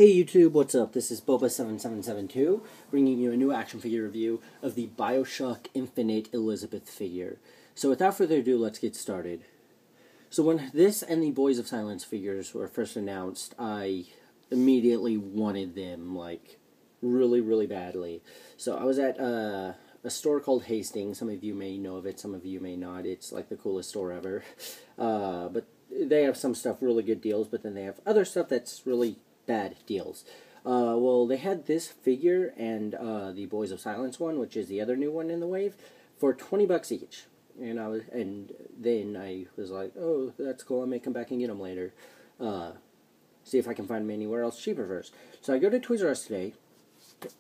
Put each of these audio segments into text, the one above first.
Hey YouTube, what's up? This is Boba7772, bringing you a new action figure review of the Bioshock Infinite Elizabeth figure. So without further ado, let's get started. So when this and the Boys of Silence figures were first announced, I immediately wanted them, like, really badly. So I was at a store called Hastings. Some of you may know of it, some of you may not. It's like the coolest store ever. But they have some stuff, really good deals, but then they have other stuff that's really bad deals. Well, they had this figure and the Boys of Silence one, which is the other new one in the wave, for $20 each. And then I was like, oh, that's cool. I may come back and get them later. See if I can find them anywhere else cheaper first. So I go to Toys R Us today,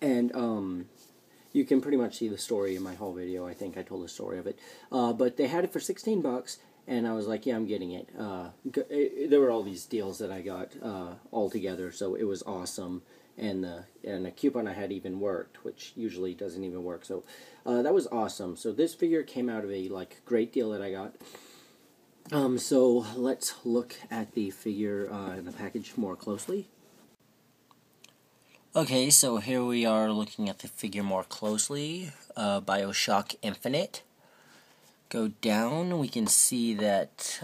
and you can pretty much see the story in my whole video. I think I told the story of it. But they had it for $16. And I was like, yeah, I'm getting it. There were all these deals that I got all together, so it was awesome. And the coupon I had even worked, which usually doesn't even work. So that was awesome. So this figure came out of a great deal that I got. So let's look at the figure in the package more closely. Okay, so here we are looking at the figure more closely. Bioshock Infinite. Go down, we can see that,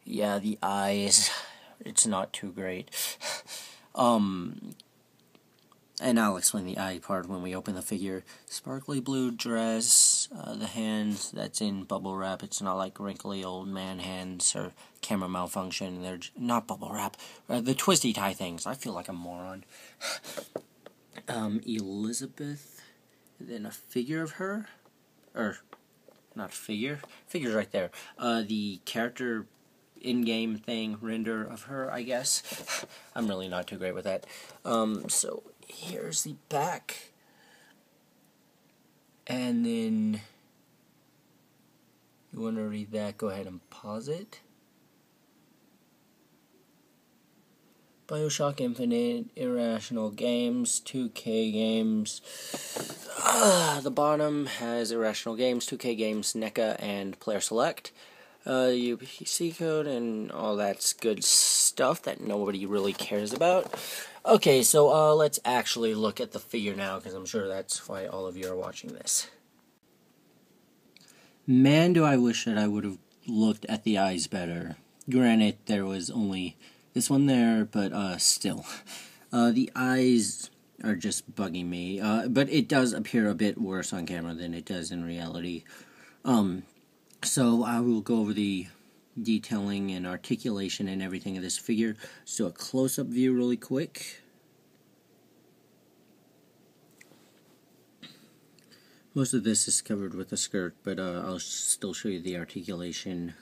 yeah, the eyes, it's not too great. And I'll explain the eye part when we open the figure. Sparkly blue dress, the hands, that's in bubble wrap. It's not like wrinkly old man hands or camera malfunction. They're not bubble wrap. The twisty tie things. I feel like a moron. Elizabeth, then a figure of her. Or, not figure. Figure's right there. The character in-game thing, render of her, I guess. I'm really not too great with that. So, here's the back. And then, you want to read that, go ahead and pause it. Bioshock Infinite, Irrational Games, 2K Games. The bottom has Irrational Games, 2K Games, NECA, and Player Select. UPC code and all that's good stuff that nobody really cares about. Okay, so let's actually look at the figure now, because I'm sure that's why all of you are watching this. Man, do I wish that I would have looked at the eyes better. Granted, there was only this one there, but still. The eyes are just bugging me. But it does appear a bit worse on camera than it does in reality. So I will go over the detailing and articulation and everything of this figure. Let's do a close-up view really quick. Most of this is covered with a skirt, but I'll still show you the articulation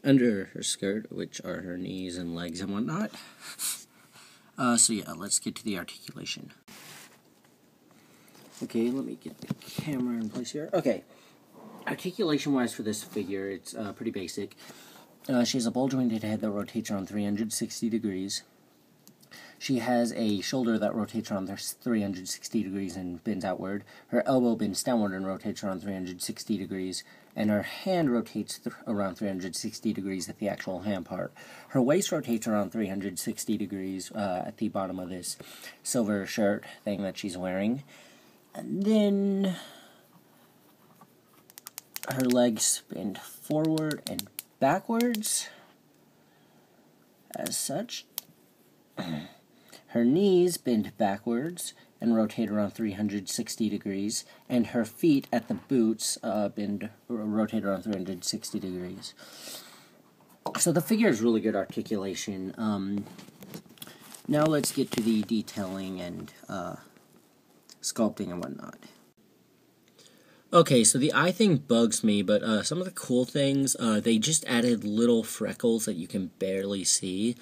under her skirt, which are her knees and legs and whatnot. So yeah, let's get to the articulation. Okay, let me get the camera in place here. Okay, articulation-wise for this figure, it's pretty basic. She has a ball-jointed head that rotates around 360 degrees. She has a shoulder that rotates around 360 degrees and bends outward. Her elbow bends downward and rotates around 360 degrees. And her hand rotates around 360 degrees at the actual hand part. Her waist rotates around 360 degrees at the bottom of this silver shirt thing that she's wearing. And then her legs bend forward and backwards, as such. Her knees bend backwards and rotate around 360 degrees, and her feet at the boots rotate around 360 degrees. So the figure has really good articulation. Now let's get to the detailing and sculpting and whatnot. Okay, so the eye thing bugs me, but some of the cool things, they just added little freckles that you can barely see.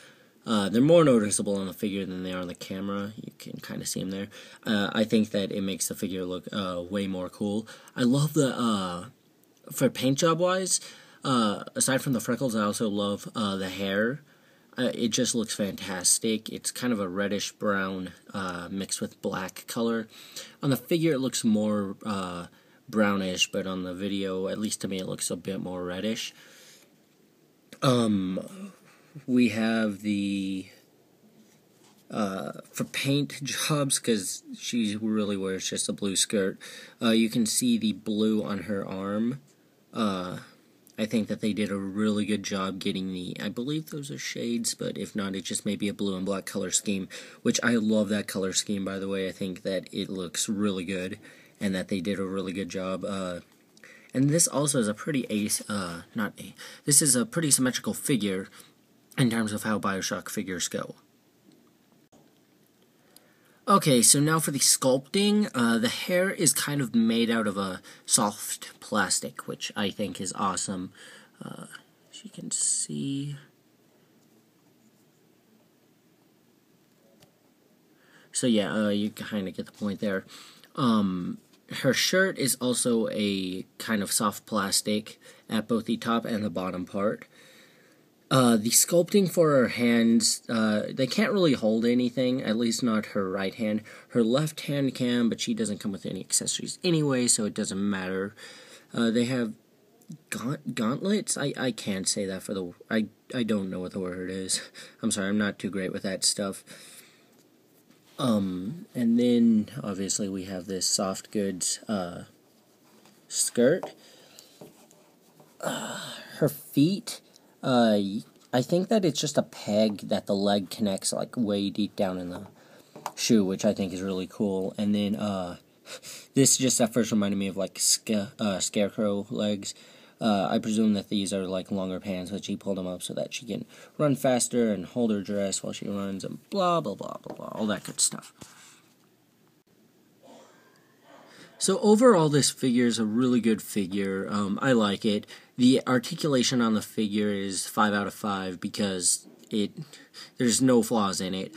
They're more noticeable on the figure than they are on the camera. You can kind of see them there. I think that it makes the figure look way more cool. I love the, for paint job wise, aside from the freckles, I also love the hair. It just looks fantastic. It's kind of a reddish brown mixed with black color. On the figure it looks more brownish, but on the video, at least to me, it looks a bit more reddish. we have the for paint jobs, because she really wears just a blue skirt. You can see the blue on her arm. I think that they did a really good job getting I believe those are shades, but if not, it just may be a blue and black color scheme, which I love that color scheme, by the way. I think that it looks really good, and that they did a really good job. And this also is a pretty this is a pretty symmetrical figure in terms of how Bioshock figures go. Okay, so now for the sculpting, the hair is kind of made out of a soft plastic, which I think is awesome. As you can see. So yeah, you kind of get the point there. Her shirt is also a kind of soft plastic at both the top and the bottom part. The sculpting for her hands, they can't really hold anything, at least not her right hand. Her left hand can, but she doesn't come with any accessories anyway, so it doesn't matter. They have gauntlets? I can't say that for the... I don't know what the word is. I'm sorry, I'm not too great with that stuff. And then, obviously, we have this soft goods, skirt. Her feet... I think that it's just a peg that the leg connects, like, way deep down in the shoe, which I think is really cool. And then, this just at first reminded me of, like, scarecrow legs. I presume that these are, like, longer pants, but she pulled them up so that she can run faster and hold her dress while she runs, and blah, blah, blah, blah, blah, all that good stuff. So overall, this figure is a really good figure. I like it. The articulation on the figure is 5 out of 5 because there's no flaws in it.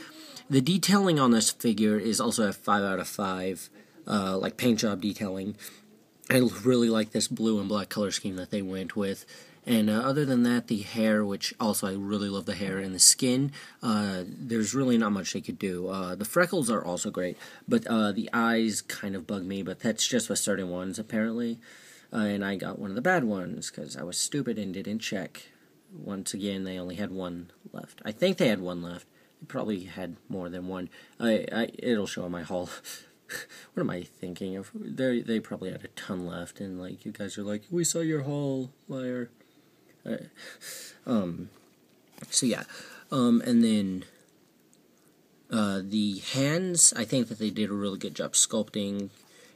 The detailing on this figure is also a 5 out of 5, like paint job detailing. I really like this blue and black color scheme that they went with. And other than that, the hair, which also I really love the hair, and the skin, there's really not much they could do. The freckles are also great, but the eyes kind of bug me, but that's just with certain ones, apparently. And I got one of the bad ones, because I was stupid and didn't check. Once again, they only had one left. I think they had one left. They probably had more than one. It'll show in my haul. What am I thinking of? They probably had a ton left, and like you guys are like, we saw your haul, liar. So yeah, and then, the hands, I think that they did a really good job sculpting,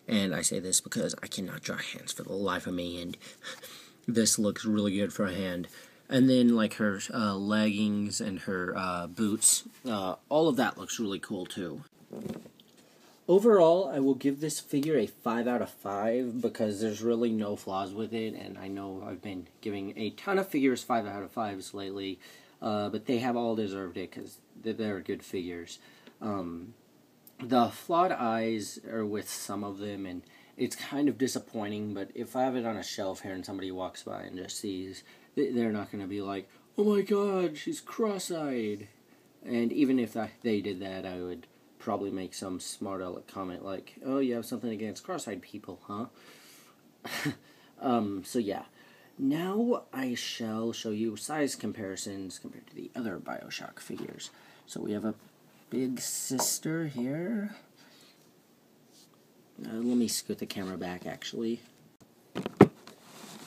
and I say this because I cannot draw hands for the life of me, and this looks really good for a hand. And then, like, her, leggings and her, boots, all of that looks really cool, too. Overall, I will give this figure a 5 out of 5 because there's really no flaws with it, and I know I've been giving a ton of figures 5 out of 5s lately, but they have all deserved it because they're good figures. The flawed eyes are with some of them, and it's kind of disappointing, but if I have it on a shelf here and somebody walks by and just sees, they're not going to be like, oh my god, she's cross-eyed. And even if they did that, I would probably make some smart aleck comment like, oh, you have something against cross-eyed people, huh? So yeah. Now I shall show you size comparisons compared to the other Bioshock figures. So we have a big sister here. Let me scoot the camera back, actually.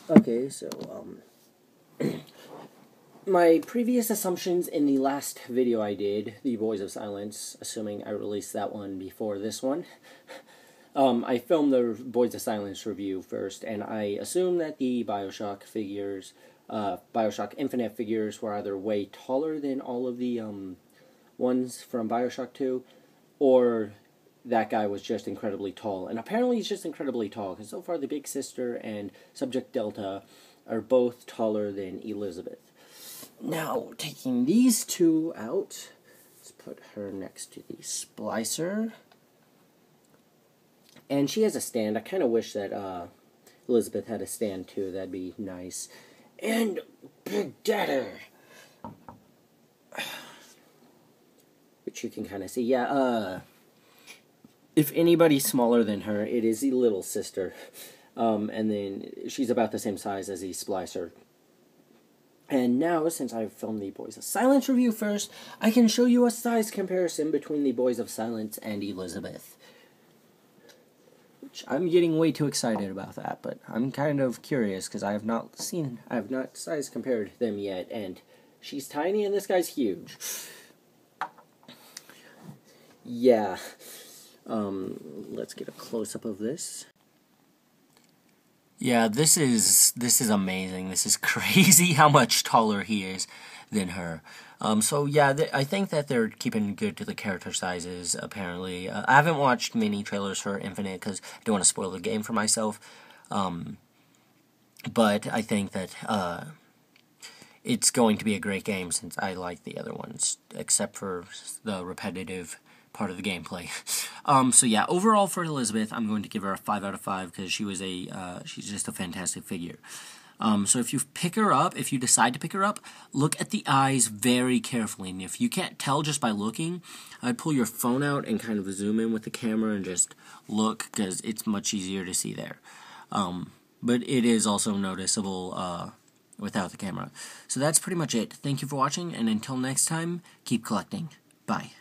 Okay, so, my previous assumptions in the last video I did, the Boys of Silence, assuming I released that one before this one, I filmed the Boys of Silence review first, and I assumed that the Bioshock figures, Bioshock Infinite figures were either way taller than all of the ones from Bioshock 2, or that guy was just incredibly tall. And apparently he's just incredibly tall, because so far the Big Sister and Subject Delta are both taller than Elizabeth. Now, taking these two out, let's put her next to the splicer. And she has a stand. I kind of wish that Elizabeth had a stand too. That'd be nice. And Big Daddy, which you can kind of see. Yeah, if anybody's smaller than her, it is the little sister. And then she's about the same size as the splicer. And now, since I've filmed the Boys of Silence review first, I can show you a size comparison between the Boys of Silence and Elizabeth. Which I'm getting way too excited about that, but I'm kind of curious because I have not size compared them yet, and she's tiny and this guy's huge. Yeah. Let's get a close-up of this. Yeah, this is amazing. This is crazy how much taller he is than her. So yeah, I think that they're keeping good to the character sizes, apparently. I haven't watched many trailers for Infinite because I don't want to spoil the game for myself. But I think that it's going to be a great game since I like the other ones, except for the repetitive part of the gameplay. So yeah, overall for Elizabeth, I'm going to give her a 5 out of 5 because she's just a fantastic figure. So if you decide to pick her up, look at the eyes very carefully, and if you can't tell just by looking, I'd pull your phone out and kind of zoom in with the camera and just look, because it's much easier to see there. But it is also noticeable without the camera. So that's pretty much it. Thank you for watching, and until next time, keep collecting. Bye.